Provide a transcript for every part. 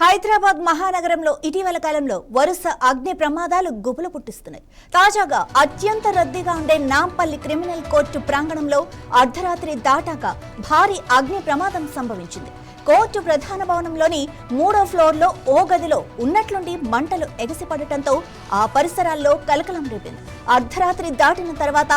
హైదరాబాద్ మహానగరంలో ఇటీవల కాలంలో వరుస అగ్ని ప్రమాదాలు గుబులు పుట్టిస్తున్నాయి. తాజాగా అత్యంత రద్దీగా ఉండే నాంపల్లి క్రిమినల్ కోర్టు ప్రాంగణంలో అర్ధరాత్రి దాటాక భారీ అగ్ని ప్రమాదం సంభవించింది. కోర్టు ప్రధాన భవనంలోని 3వ ఫ్లోర్లో ఓ గదిలో ఉన్నట్లుండి మంటలు ఎగసిపడటంతో ఆ పరిసరాల్లో కలకలం రేపింది. అర్ధరాత్రి దాటిన తర్వాత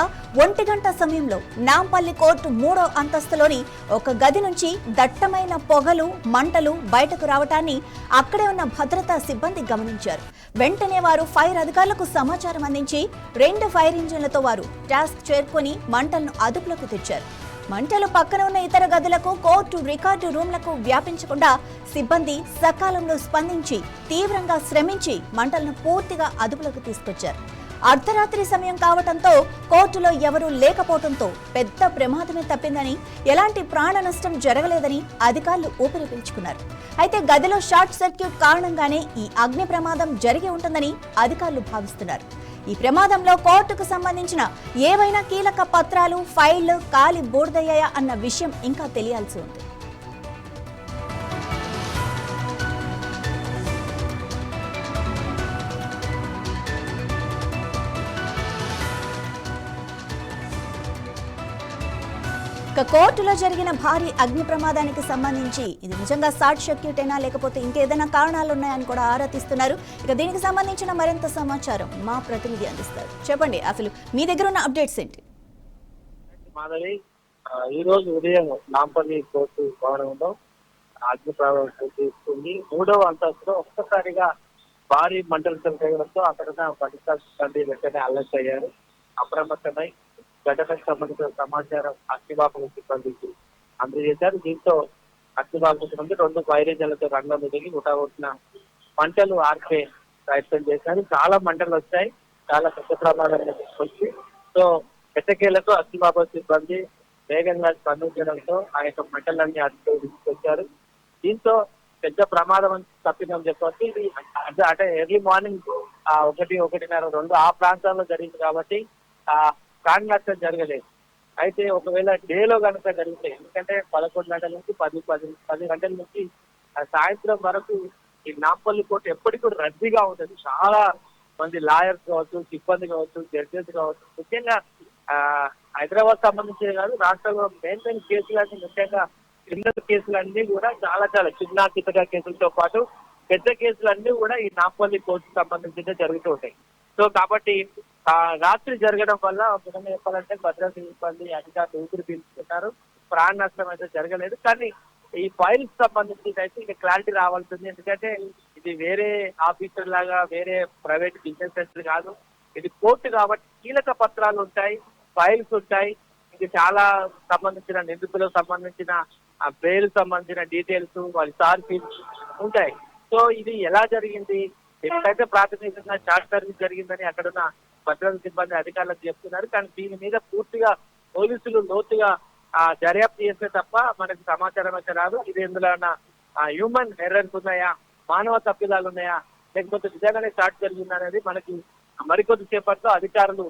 1 గంట సమయంలో నాంపల్లి కోర్టు 3వ అంతస్తులోని ఒక గది నుంచి దట్టమైన పొగలు, మంటలు బయటకు రావటాన్ని అక్కడే ఉన్న భద్రతా సిబ్బంది గమనించారు. వెంటనే వారు ఫైర్ అధికారులకు సమాచారం అందించి 2 ఫైర్ ఇంజిన్లతో వారు టాస్క్ చేరుకొని మంటలను అదుపులోకి తెచ్చారు. మంటలు పక్కన ఉన్న ఇతర గదులకు, కోర్టు రికార్డు రూమ్లకు వ్యాపించకుండా సిబ్బంది సకాలంలో స్పందించి తీవ్రంగా శ్రమించి మంటలను పూర్తిగా అదుపులోకి తీసుకొచ్చారు. అర్ధరాత్రి సమయం కావడంతో కోర్టులో ఎవరూ లేకపోవడంతో పెద్ద ప్రమాదమే తప్పిందని, ఎలాంటి ప్రాణ నష్టం జరగలేదని అధికారులు ఊపిరి పీల్చుకున్నారు. అయితే గదిలో షార్ట్ సర్క్యూట్ కారణంగానే ఈ అగ్ని ప్రమాదం జరిగి ఉంటుందని అధికారులు భావిస్తున్నారు. ఈ ప్రమాదంలో కోర్టుకు సంబంధించిన ఏవైనా కీలక పత్రాలు, ఫైళ్లు కాలి బూడిదయ్యాయా అన్న విషయం ఇంకా తెలియాల్సి ఉంది. కోర్టులో జరిగిన భారీ అగ్ని ప్రమాదానికి సంబంధించి ఇది నిజంగా షార్ట్ సర్క్యూట్ అయినా లేకపోతే ఇంకేదైనా కారణాలు ఉన్నాయని కూడా ఆరా తీస్తున్నారు. ఇక దీనికి సంబంధించిన మరింత సమాచారం మా ప్రతినిధి అందిస్తారు. చెప్పండి, అసలు మీ దగ్గర ఉన్న అప్డేట్స్ ఏంటి? మాధవి, ఈ రోజు ఉదయం నాంపల్లి కోర్టు భవనంలో అగ్ని ప్రమాదం తీసుకుంది. 3వ అంతస్తులో ఒక్కసారిగా భారీ మంటలు చెలరేగడంతో అక్కడ భద్రతా సిబ్బంది వెంటనే అలర్ట్ అయ్యారు. అప్రమత్తమై ఘటనకు సంబంధించిన సమాచారం అగ్నిమాపక సిబ్బందికి అందజేశారు. దీంతో అగ్నిమాపక సిబ్బంది 2 ఫైర్ ఇంజన్లతో రంగంలో దిగి ఉటావచ్చిన మంటలు ఆర్పే ప్రయత్నం చేశారు. చాలా మంటలు వచ్చాయి, చాలా పెద్ద ప్రమాదం వచ్చి సో ఎట్టకేలకు అగ్నిమాపక సిబ్బంది వేగంగా స్పందించడంతో ఆ యొక్క మంటలన్నీ అదుపులో తీసుకొచ్చారు. దీంతో పెద్ద ప్రమాదం తప్పిందని చెప్పవచ్చు. ఇది అంటే ఎర్లీ మార్నింగ్ 1:30, 2 ఆ ప్రాంతాల్లో జరిగింది కాబట్టి ప్రాణ నష్టం జరగలేదు. అయితే ఒకవేళ డేలో కనుక జరిగితే, ఎందుకంటే 11 గంటల నుంచి 10 గంటల నుంచి సాయంత్రం వరకు ఈ నాంపల్లి కోర్టు ఎప్పటికీ కూడా రద్దీగా ఉంటుంది. చాలా మంది లాయర్స్ కావచ్చు, సిబ్బంది కావచ్చు, జడ్జెస్ కావచ్చు, ముఖ్యంగా హైదరాబాద్ సంబంధించి కాదు, రాష్ట్రంలో మెయిన్ కేసులన్నీ, ముఖ్యంగా క్రిమినల్ కేసులన్నీ కూడా చాలా చిన్న చిత్తగా కేసులతో పాటు పెద్ద కేసులన్నీ కూడా ఈ నాంపల్లి కోర్టుకు సంబంధించి జరుగుతూ ఉంటాయి. సో కాబట్టి రాత్రి జరగడం వల్ల ఒక విధంగా చెప్పాలంటే భద్రతా సిబ్బంది అధికారులు ఊపిరి పీల్చుకున్నారు. ప్రాణ నష్టం అయితే జరగలేదు. కానీ ఈ ఫైల్స్ సంబంధించి అయితే ఇక క్లారిటీ రావాల్సింది. ఎందుకంటే ఇది వేరే ఆఫీసర్ లాగా వేరే ప్రైవేట్ బిజినెస్ సెంటర్ కాదు, ఇది కోర్టు కాబట్టి కీలక పత్రాలు ఉంటాయి, ఫైల్స్ ఉంటాయి, ఇది చాలా సంబంధించిన నిందితులకు సంబంధించిన బెయిల్ సంబంధించిన డీటెయిల్స్, వాళ్ళ చార్జ్ ఉంటాయి. సో ఇది ఎలా జరిగింది, ఎక్కడైతే ప్రాథమికంగా షార్ట్ సర్వీస్ జరిగిందని అక్కడున్న భద్రతా సిబ్బంది అధికారులకు చెప్తున్నారు. కానీ దీని మీద పూర్తిగా పోలీసులు లోతుగా దర్యాప్తు చేస్తే తప్ప మనకు సమాచారం అయితే రాదు. ఇది ఎందులో హ్యూమన్ ఎర్రర్స్ ఉన్నాయా, మానవ తప్పిదాలు ఉన్నాయా, లేకపోతే నిజంగానే షార్ట్ జరిగిందా అనేది మనకి మరికొద్ది సేపట్లో అధికారులు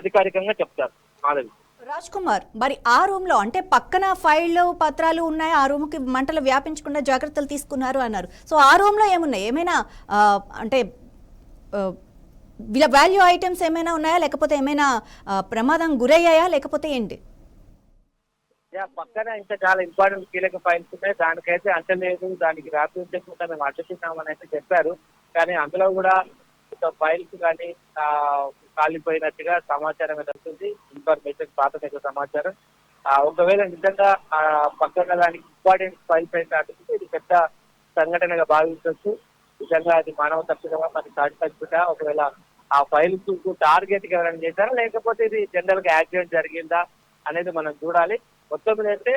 అధికారికంగా చెప్తారు. మాధవి, రాజ్ కుమార్, మరి ఆ రూమ్ లో అంటే పక్కన ఫైళ్లు పత్రాలు ఉన్నాయి, ఆ రూమ్ కి మంటలు వ్యాపించకుండా జాగ్రత్తలు తీసుకున్నారు అన్నారు. సో ఆ రూమ్ లో ఏమున్నాయి, ఏమైనా అంటే వాల్యూ ఐటమ్స్ ఏమైనా ఉన్నాయా, లేకపోతే ఏమైనా ప్రమాదం గురయ్యాయా, లేకపోతే ఏంటి? పక్కన ఇంకా చాలా ఇంపార్టెంట్ కీలక ఫైల్స్ ఉన్నాయి, దానికైతే అంటలేదు, దానికి రాత్రించకుండా మేము అడ్డుతున్నామని అయితే చెప్పారు. కానీ అందులో కూడా ఫైల్స్ కానీ కాలిపోయినట్టుగా సమాచారం వస్తుంది. ఇన్ఫర్మేషన్ ప్రాథమిక సమాచారం. ఒకవేళ నిజంగా పక్కన దానికి ఇంపార్టెంట్ ఫైల్స్ అయితే అడ్డుకుంటే ఇది పెద్ద సంఘటనగా భావించవచ్చు. నిజంగా అది మానవ తప్పిదమా, మరి సాటిస్ఫాక్టా, ఒకవేళ ఆ ఫైల్స్ టార్గెట్ గా ఎవరైనా చేశారా, లేకపోతే ఇది జనరల్ గా యాక్సిడెంట్ జరిగిందా అనేది మనం చూడాలి. మొత్తం మీద అయితే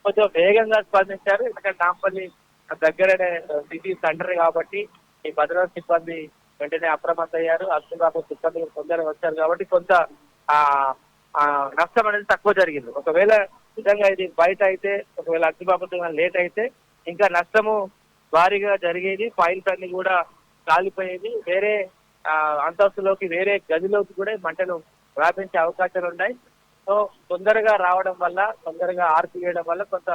కొంచెం వేగంగా స్పందించారు. ఎందుకంటే నాంపల్లి దగ్గరనే సిటీ సెంటర్ కాబట్టి ఈ భద్రతా సిబ్బంది వెంటనే అప్రమత్తం అయ్యారు. అగ్నిమాపక సిబ్బంది తొందరగా వచ్చారు కాబట్టి కొంత నష్టం అనేది తక్కువ జరిగింది. ఒకవేళ నిజంగా ఇది బయట అయితే, ఒకవేళ అగ్నిమాపక లేట్ అయితే ఇంకా నష్టము భారీగా జరిగేది. ఫైల్స్ అన్ని కూడా కాలిపోయేది. వేరే అంతస్తులోకి, వేరే గదిలోకి కూడా మంటలు వ్యాపించే అవకాశాలు ఉన్నాయి. సో తొందరగా రావడం వల్ల, తొందరగా ఆర్పివేయడం వల్ల కొంత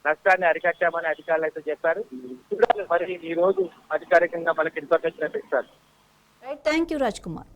నష్టాన్ని అరికట్టామని అధికారులు అయితే చెప్పారు. చూడాలి మరి ఈ రోజు అధికారికంగా మనకి ఇన్ఫర్మేషన్ ఇస్తారు. Right, thank you Raj Kumar.